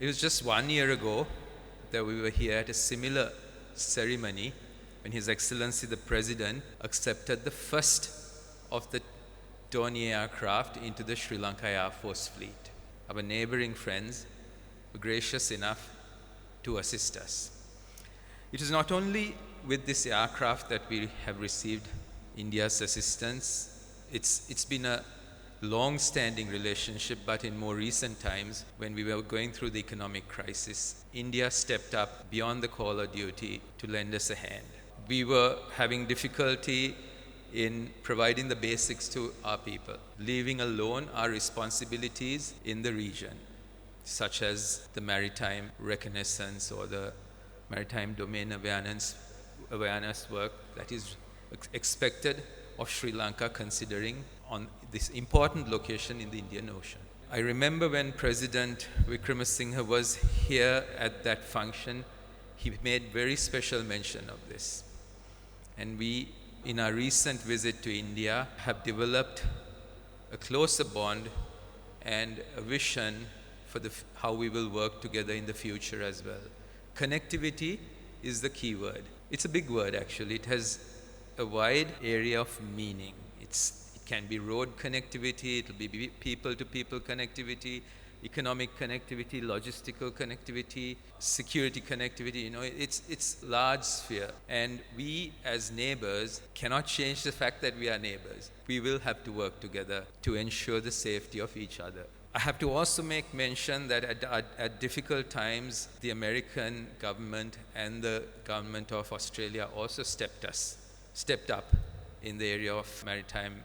It was just 1 year ago that we were here at a similar ceremony when His Excellency the President accepted the first of the Dornier aircraft into the Sri Lanka Air Force fleet. Our neighboring friends were gracious enough to assist us. It is not only with this aircraft that we have received India's assistance. It's been a long-standing relationship, but in more recent times, when we were going through the economic crisis, India stepped up beyond the call of duty to lend us a hand. We were having difficulty in providing the basics to our people, leaving alone our responsibilities in the region, such as the maritime reconnaissance or the maritime domain awareness work that is expected of Sri Lanka, considering on this important location in the Indian Ocean. I remember when President Wickramasinghe was here at that function, he made very special mention of this. And we, in our recent visit to India, have developed a closer bond and a vision for how we will work together in the future as well. Connectivity is the key word. It's a big word, actually. It has a wide area of meaning. It can be road connectivity, it'll be people-to-people connectivity, economic connectivity, logistical connectivity, security connectivity. It's large sphere. And we as neighbors cannot change the fact that we are neighbors. We will have to work together to ensure the safety of each other. I have to also make mention that at difficult times, the American government and the government of Australia also stepped up in the area of maritime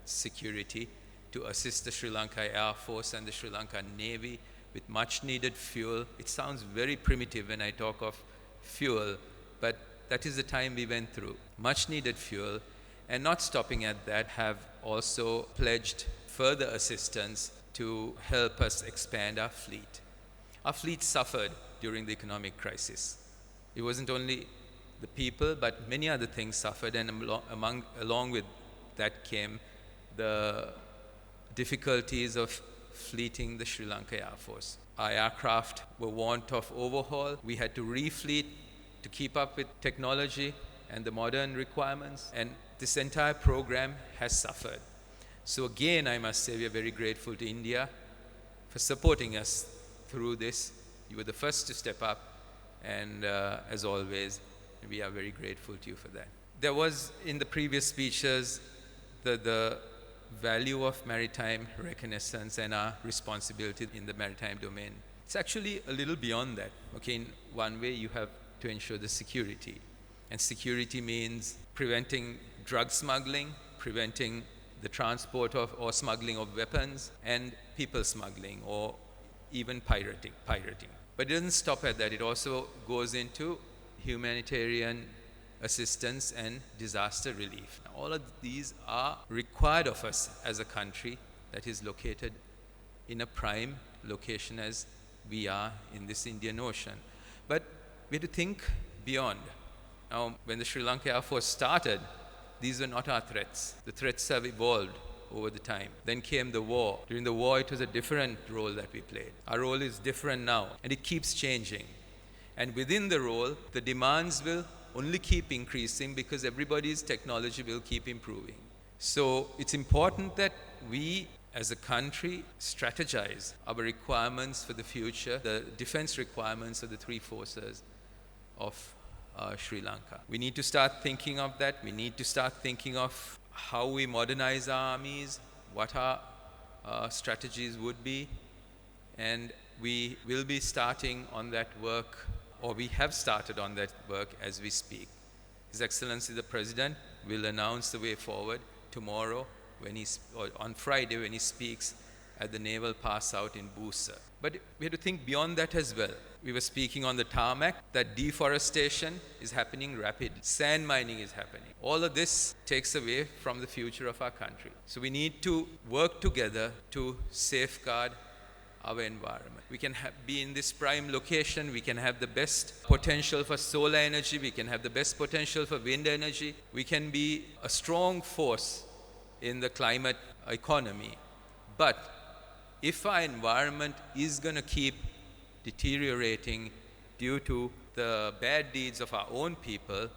security to assist the Sri Lanka Air Force and the Sri Lanka Navy with much needed fuel. It sounds very primitive when I talk of fuel, but that is the time we went through. Much needed fuel, and not stopping at that, have also pledged further assistance to help us expand our fleet. Our fleet suffered during the economic crisis. It wasn't only the people, but many other things suffered, and along with that came the difficulties of fleeting the Sri Lanka Air Force. Our aircraft were want of overhaul. We had to refleet to keep up with technology and the modern requirements, and this entire program has suffered. So again, I must say we are very grateful to India for supporting us through this. You were the first to step up, and as always, we are very grateful to you for that. There was, in the previous speeches, the value of maritime reconnaissance and our responsibility in the maritime domain. It's actually a little beyond that. Okay, in one way, you have to ensure the security. And security means preventing drug smuggling, preventing the transport of or smuggling of weapons, and people smuggling, or even pirating. But it doesn't stop at that. It also goes into humanitarian assistance and disaster relief. Now, all of these are required of us as a country that is located in a prime location as we are in this Indian Ocean. But we have to think beyond. Now, when the Sri Lanka Air Force started, these were not our threats. The threats have evolved over the time. Then came the war. During the war, it was a different role that we played. Our role is different now, and it keeps changing. And within the role, the demands will only keep increasing because everybody's technology will keep improving. So it's important that we, as a country, strategize our requirements for the future, the defense requirements of the three forces of Sri Lanka. We need to start thinking of that. We need to start thinking of how we modernize our armies, what our strategies would be, and we will be starting on that work, or we have started on that work as we speak. His Excellency the President will announce the way forward tomorrow, or on Friday when he speaks at the Naval Pass Out in Busa. But we have to think beyond that as well. We were speaking on the tarmac that deforestation is happening rapidly. Sand mining is happening. All of this takes away from the future of our country. So we need to work together to safeguard our environment. We can be in this prime location. We can have the best potential for solar energy. We can have the best potential for wind energy. We can be a strong force in the climate economy. But if our environment is going to keep deteriorating due to the bad deeds of our own people,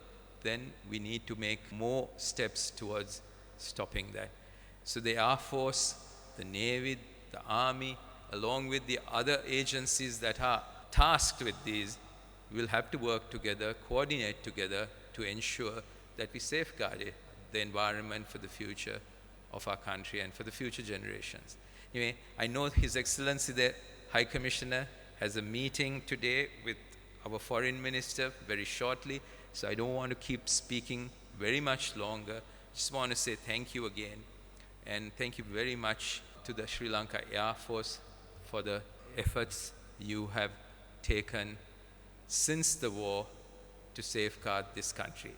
then we need to make more steps towards stopping that. So the Air Force, the Navy, the Army, along with the other agencies that are tasked with these, will have to work together, coordinate together to ensure that we safeguard the environment for the future of our country and for the future generations. Anyway, I know His Excellency the High Commissioner has a meeting today with our Foreign Minister very shortly, so I don't want to keep speaking very much longer. Just want to say thank you again, and thank you very much to the Sri Lanka Air Force for the efforts you have taken since the war to safeguard this country.